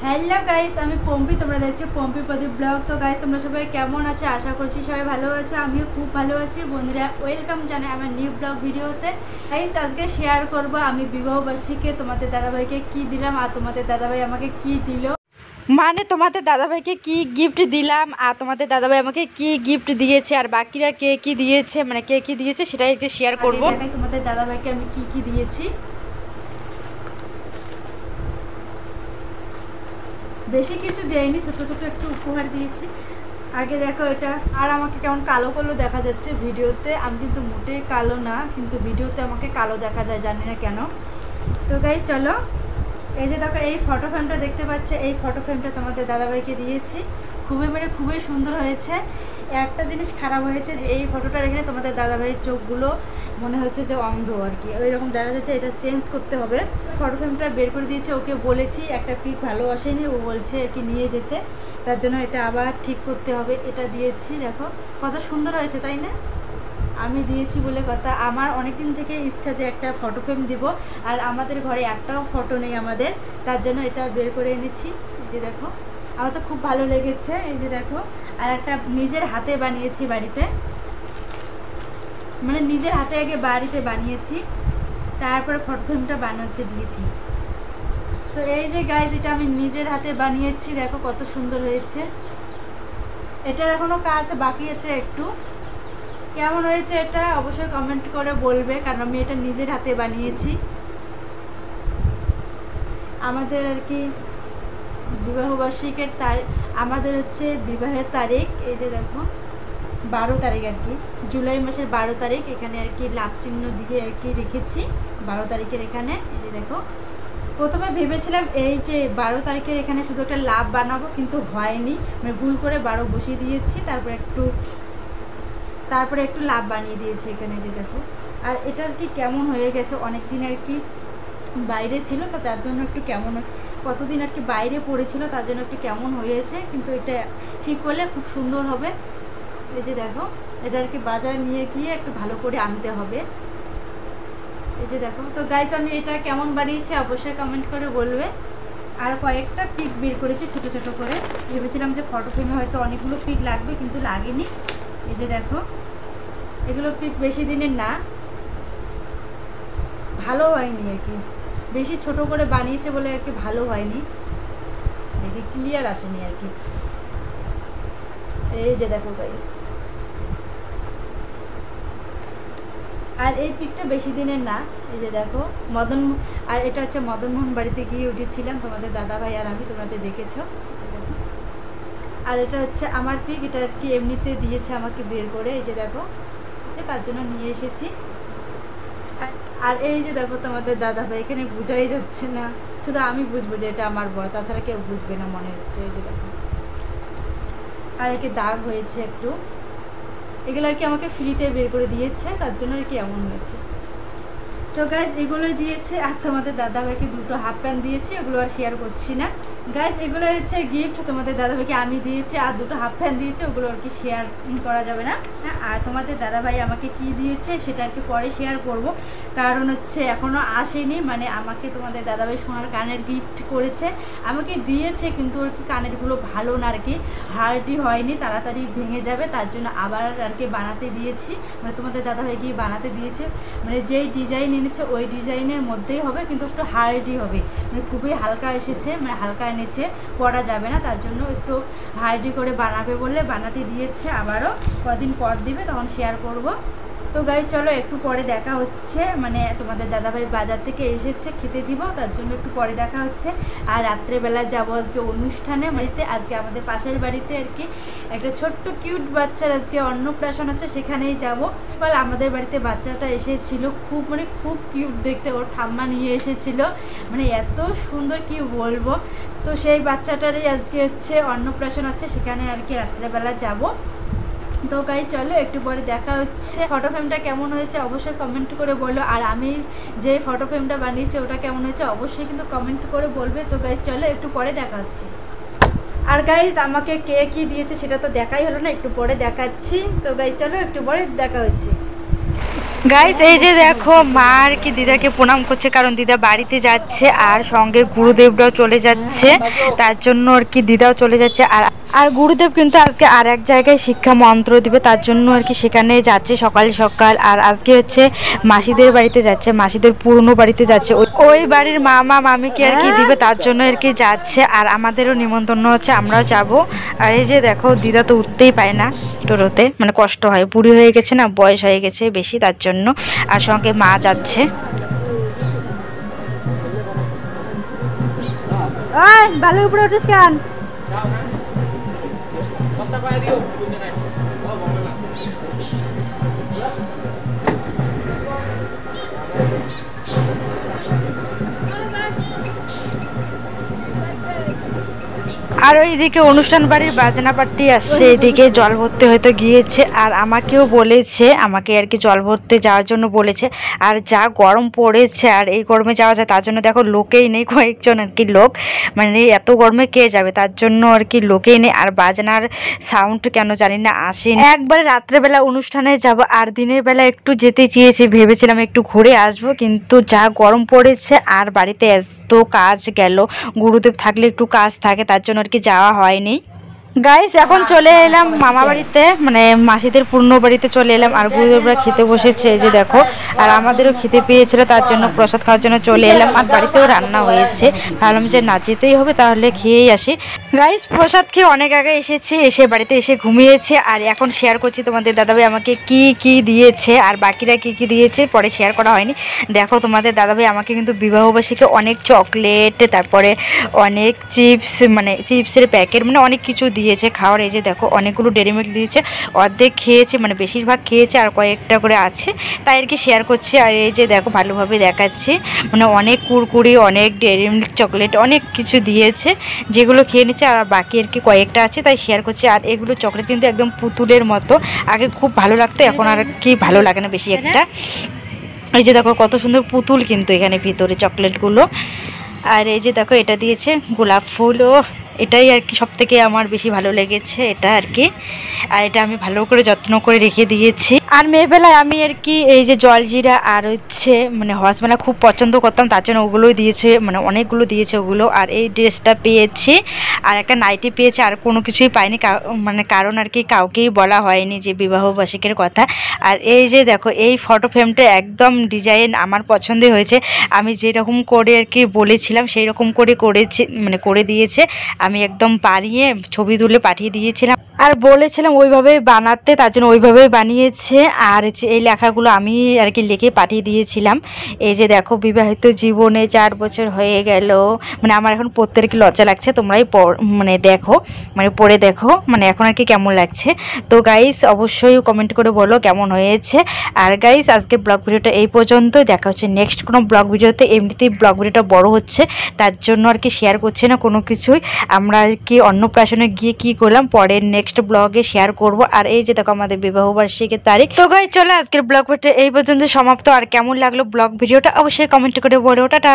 Hello guys, আমি পম্পি, তোমরা দেখছো পম্পি প্রদীপ ব্লগ। তো গাইস, তোমরা সবাই কেমন আছো? আশা করছি সবাই ভালো আছো, আমিও খুব ভালো আছি। বন্ধুরা, ওয়েলকাম জানাই আমার নিউ ব্লগ ভিডিওতে। গাইস, আজকে শেয়ার করব আমি বিবাহবার্ষিকীতে তোমাদের দাদাভাইকে কি দিলাম আর তোমাদের দাদাভাই আমাকে কি দিল। মানে তোমাদের দাদাভাইকে কি গিফট দিলাম আর তোমাদের দাদাভাই আমাকে কি গিফট দিয়েছে আর বাকিরা কে কি দিয়েছে, মানে কে কি দিয়েছে সেটাই আজকে শেয়ার করব। দেখাই তোমাদের দাদাভাইকে আমি কি কি দিয়েছি। বেশি কিছু দেয়নি, ছোট ছোট একটু উপহার দিয়েছি। আগে দেখো এটা, আর আমাকে কেমন কালো কালো দেখা যাচ্ছে ভিডিওতে। আমি কিন্তু মোটেই কালো না, কিন্তু ভিডিওতে আমাকে কালো দেখা যায়, জানি না কেন। তো গাইস চলো, এই যে দেখো এই ফটো ফ্রেমটা দেখতে পাচ্ছে, এই ফটো ফ্রেমটা তোমাদের দাদাভাইকে দিয়েছি। খুবই সুন্দর হয়েছে। একটা জিনিস খারাপ হয়েছে যে এই ফটোটার এখানে তোমাদের দাদাভাইয়ের চোখগুলো মনে হচ্ছে যে অন্ধ আর কি, ওই রকম দেখা যাচ্ছে। এটা চেঞ্জ করতে হবে। ফটো ফ্রেমটা বের করে দিয়েছে, ওকে বলেছি একটা পিক ভালো আসেনি, ও বলছে আর কি নিয়ে যেতে, তার জন্য এটা আবার ঠিক করতে হবে। এটা দিয়েছি, দেখো কত সুন্দর হয়েছে, তাই না? আমি দিয়েছি বলে কথা। আমার অনেক দিন থেকে ইচ্ছা যে একটা ফটো ফ্রেম দিব, আর আমাদের ঘরে একটাও ফটো নেই আমাদের, তার জন্য এটা বের করে এনেছি। এই যে দেখো, আমার তো খুব ভালো লেগেছে। এই যে দেখো, আর একটা নিজের হাতে বানিয়েছি বাড়িতে, মানে নিজের হাতে আগে বাড়িতে বানিয়েছি, তারপরে ফটো ফ্রেমটা বানাতে দিয়েছি। তো এই যে গাইজ, এটা আমি নিজের হাতে বানিয়েছি, দেখো কত সুন্দর হয়েছে। এটার এখনও কাজ বাকি আছে একটু। কেমন হয়েছে এটা অবশ্যই কমেন্ট করে বলবে, কারণ আমি এটা নিজের হাতে বানিয়েছি। আমাদের আর কি বিবাহবার্ষিকের আমাদের হচ্ছে বিবাহের তারিখ, এই যে দেখো 12 তারিখ আর কি, জুলাই মাসের 12 তারিখ। এখানে আর কি লাভ চিহ্ন দিয়ে আর কি রেখেছি 12 তারিখের এখানে। এই যে দেখো, প্রথমে ভেবেছিলাম এই যে 12 তারিখের এখানে শুধু একটা লাভ বানাবো, কিন্তু হয়নি, মানে ভুল করে 12 বসিয়ে দিয়েছি, তারপরে একটু লাভ বানিয়ে দিয়েছি এখানে। যে দেখো, আর এটা আর কি কেমন হয়ে গেছে, অনেক দিন আর কি বাইরে ছিল, তো যার জন্য একটু কেমন, কতদিন আর কি বাইরে পড়েছিল, তার জন্য একটু কেমন হয়েছে, কিন্তু এটা ঠিক করলে খুব সুন্দর হবে। এই যে দেখো, এটা আর কি বাজারে নিয়ে গিয়ে একটু ভালো করে আনতে হবে। এই যে দেখো, তো গাইজ আমি এটা কেমন বানিয়েছি অবশ্যই কমেন্ট করে বলবে। আর কয়েকটা পিক বের করেছি ছোট ছোট করে, ভেবেছিলাম যে ফটো ফ্রেমে হয়তো অনেকগুলো পিক লাগবে, কিন্তু লাগেনি। এই যে দেখো, এগুলো পিক বেশি দিনের না, ভালো হয়নি আর কি, বেশি ছোট করে বানিয়েছে বলে আর কি ভালো হয়নি, দেখি ক্লিয়ার আসেনি আর কি। এই যে দেখো গাইস, আর এই পিকটা বেশি দিনের না। এই যে দেখো আর এটা হচ্ছে মদনমোহন বাড়িতে গিয়ে উঠেছিলাম তোমাদের দাদাভাই আর আমি, তোমাদের দেখেছো। আর এটা হচ্ছে আমার পিক, এটা আর কি এমনিতে দিয়েছে আমাকে বের করে, এই যে দেখো, তার জন্য নিয়ে এসেছি। আর এই যে দেখো তোমাদের দাদাভাই, এখানে বোঝাই যাচ্ছে না, শুধু আমি বুঝবো যে এটা আমার বর, তাছাড়া কেউ বুঝবে না মনে হচ্ছে। এই যে দেখো, আর একে দাগ হয়েছে একটু, এগুলো আর কি আমাকে ফ্রিতে বের করে দিয়েছে, তার জন্য আর কি এমন হয়েছে। তো গাইজ এগুলোই দিয়েছে, আর তোমাদের দাদাভাইকে দুটো হাফ প্যান্ট দিয়েছি, ওগুলো আর শেয়ার করছি না। গাইজ এগুলো হচ্ছে গিফট, তোমাদের দাদাভাইকে আমি দিয়েছি, আর দুটো হাফ প্যান্ট দিয়েছি, ওগুলো আর কি শেয়ার করা যাবে না। আর তোমাদের দাদাভাই আমাকে কি দিয়েছে সেটা আর কি পরে শেয়ার করব, কারণ হচ্ছে এখনও আসেনি। মানে আমাকে তোমাদের দাদাভাই সোনার কানের গিফট করেছে, আমাকে দিয়েছে, কিন্তু ওর কি কানেরগুলো ভালো না আর কি, হার্ডই হয়নি, তাড়াতাড়ি ভেঙে যাবে, তার জন্য আবার আর কি বানাতে দিয়েছি। মানে তোমাদের দাদাভাই গিয়ে বানাতে দিয়েছে, মানে যেই ডিজাইন এনেছে ওই ডিজাইনের মধ্যেই হবে, কিন্তু একটু হার্ডই হবে, মানে খুবই হালকা এসেছে, মানে হালকা এনেছে, পরা যাবে না, তার জন্য একটু হার্ডই করে বানাবে বলে বানাতে দিয়েছে। আবারও কদিন পর দিবে, তখন শেয়ার করব। তো গাইজ চলো, একটু পরে দেখা হচ্ছে, মানে তোমাদের দাদাভাই বাজার থেকে এসেছে, খেতে দিব, তার জন্য একটু পরে দেখা হচ্ছে। আর রাত্রেবেলা যাবো আজকে অনুষ্ঠানে বাড়িতে, আজকে আমাদের পাশের বাড়িতে আর কি একটা ছোট্ট কিউট বাচ্চার আজকে অন্নপ্রাশন আছে, সেখানেই যাব। বল আমাদের বাড়িতে বাচ্চাটা এসেছিল, খুব কিউট দেখতে, ওর ঠাম্মা নিয়ে এসেছিল, মানে এত সুন্দর কি বলবো। তো সেই বাচ্চাটারই আজকে হচ্ছে অন্নপ্রাশন আছে, সেখানে আর কি রাত্রেবেলা যাব। তো গাই চলো, একটু পরে দেখা হচ্ছে। ফটো ফ্রেমটা কেমন হয়েছে অবশ্যই কমেন্ট করে বলো, আর আমি যে ফটো ফ্রেমটা বানিয়েছি ওটা কেমন হয়েছে অবশ্যই কিন্তু কমেন্ট করে বলবে। তো গাইজ চলো, একটু পরে দেখা হচ্ছে। আর গাইজ আমাকে কে কী দিয়েছে সেটা তো দেখাই হলো না, একটু পরে দেখাচ্ছি। তো গাইজ চলো, একটু পরে দেখা হচ্ছে। গাইস এই যে দেখো মা আর কি দিদাকে প্রণাম করছে, কারণ দিদা বাড়িতে যাচ্ছে আর সঙ্গে গুরুদেবরাও চলে যাচ্ছে, তার জন্য আর কি দিদাও চলে যাচ্ছে। আর আর গুরুদেব কিন্তু আজকে আর এক জায়গায় শিক্ষা মন্ত্র দিবে, তার জন্য আর কি সেখানে যাচ্ছে সকাল সকাল। আর আজকে হচ্ছে মাসিদের বাড়িতে যাচ্ছে, মাসিদের পুরনো বাড়িতে যাচ্ছে, ওই বাড়ির মামা মামিকে আর কি দিবে, তার জন্য আর কি যাচ্ছে। আর আমাদেরও নিমন্ত্রণ হচ্ছে, আমরাও যাব। আর এই যে দেখো দিদা তো উঠতেই পায় না টোটোতে, মানে কষ্ট হয়, বুড়ি হয়ে গেছে না, বয়স হয়ে গেছে বেশি, তার জন্য। আর সঙ্গে মা যাচ্ছে। ভালো উপরে উঠিস কেন? আর ওইদিকে অনুষ্ঠান বাড়ির বাজনা পার্টি আসছে, এদিকে জল ভরতে হয়তো গিয়েছে। আর আমাকেও বলেছে, আমাকে আর কি জল ভরতে যাওয়ার জন্য বলেছে। আর যা গরম পড়েছে, আর এই গরমে যাওয়া যায়, তার জন্য দেখো লোকেই নেই, কয়েকজন আর কি লোক, মানে এত গরমে কে যাবে, তার জন্য আর কি লোকেই নেই। আর বাজনার সাউন্ড কেন জানি না আসেনি। একবারে রাত্রেবেলা অনুষ্ঠানে যাব, আর দিনের বেলা একটু যেতে চেয়েছি, ভেবেছিলাম একটু ঘুরে আসবো, কিন্তু যা গরম পড়েছে আর বাড়িতে তো কাজ গেল, গুরুদেব থাকলে একটু কাজ থাকে, তার জন্য আর কি যাওয়া হয়নি। গাইস এখন চলে এলাম মামা বাড়িতে, মানে মাসিদের পূর্ণ বাড়িতে চলে এলাম। আর গুরুদেবরা খেতে বসেছে, এই যে দেখো। আর আমাদেরও খেতে পেয়েছিল, তার জন্য প্রসাদ খাওয়ার জন্য চলে এলাম। আর বাড়িতেও রান্না হয়েছে, ভাবলাম যে না যেতেই হবে, তাহলে খেয়েই আসি। গাইস প্রসাদ খেয়ে অনেক আগে এসেছি, এসে বাড়িতে এসে ঘুমিয়েছে। আর এখন শেয়ার করছি তোমাদের দাদাভাই আমাকে কি কি দিয়েছে, আর বাকিরা কি কি দিয়েছে পরে শেয়ার করা হয়নি। দেখো তোমাদের দাদাভাই আমাকে কিন্তু বিবাহবার্ষিকী অনেক চকলেট, তারপরে অনেক চিপস, মানে চিপসের প্যাকেট, মানে অনেক কিছু দিয়েছে খাওয়ার। এই যে দেখো অনেকগুলো ডেরি মিল্ক দিয়েছে, অর্ধেক খেয়েছে, মানে বেশিরভাগ খেয়েছে, আর কয়েকটা করে আছে, তাই আর কি শেয়ার করছি। আর এই যে দেখো ভালোভাবে দেখাচ্ছি, মানে অনেক কুরকুরি, অনেক ডেরি মিল্ক চকলেট, অনেক কিছু দিয়েছে, যেগুলো খেয়ে নিচ্ছে। আর বাকি আর কি কয়েকটা আছে, তাই শেয়ার করছি। আর এগুলো চকলেট কিন্তু একদম পুতুলের মতো, আগে খুব ভালো লাগতো, এখন আর কি ভালো লাগে না বেশি একটা। এই যে দেখো কত সুন্দর পুতুল কিন্তু এখানে ভিতরে চকলেটগুলো। আর এই যে দেখো এটা দিয়েছে গোলাপ ফুলও, এটাই আর কি সব থেকে আমার বেশি ভালো লেগেছে এটা আর কি। আর এটা আমি ভালো করে যত্ন করে রেখে দিয়েছি। আর মেয়েবেলায় আমি আর কি এই যে জলজিরা আর হচ্ছে মানে হজমেলা খুব পছন্দ করতাম, তার জন্য ওগুলোই দিয়েছে, মানে অনেকগুলো দিয়েছে ওগুলো। আর এই ড্রেসটা পেয়েছি, আর একটা নাইটি পেয়েছি, আর কোনো কিছুই পাইনি, মানে কারণ আর কি কাউকেই বলা হয়নি যে বিবাহবার্ষিকীর কথা। আর এই যে দেখো এই ফটো ফ্রেমটা একদম ডিজাইন আমার পছন্দই হয়েছে, আমি যেরকম করে আর কি বলেছিলাম সেই রকম করে করেছে, মানে করে দিয়েছে। আমি একদম বানিয়ে ছবি তুলে পাঠিয়ে দিয়েছিলাম, আর বলেছিলাম ওইভাবেই বানাতে, তার জন্য ওইভাবেই বানিয়েছে। আর এই লেখাগুলো আমি আর কি লিখে পাঠিয়ে দিয়েছিলাম। এই যে দেখো বিবাহিত জীবনে 4 বছর হয়ে গেল, মানে আমার এখন পড়তে আর কি লজ্জা লাগছে, তোমরাই মানে দেখো, মানে পড়ে দেখো, মানে এখন আর কি কেমন লাগছে। তো গাইস অবশ্যই কমেন্ট করে বলো কেমন হয়েছে। আর গাইস আজকে ব্লগ ভিডিওটা এই পর্যন্ত, দেখা হচ্ছে নেক্সট কোনো ব্লগ ভিডিওতে। এমনিতেই ব্লগ ভিডিওটা বড় হচ্ছে, তার জন্য আর কি শেয়ার করছে না কোনো কিছুই। আমরা আর কি অন্নপ্রাশনে গিয়ে কি করলাম পরের নেক্সট ব্লগে শেয়ার করব। আর এই যে দেখো আমাদের বিবাহবার্ষিকীর তারিখ। তো গাইস চলো আজকের ব্লগ ভিডিও এই পর্যন্ত সমাপ্ত। আর কেমন লাগলো ব্লগ ভিডিওটা অবশ্যই কমেন্ট করে বলো। টাটা।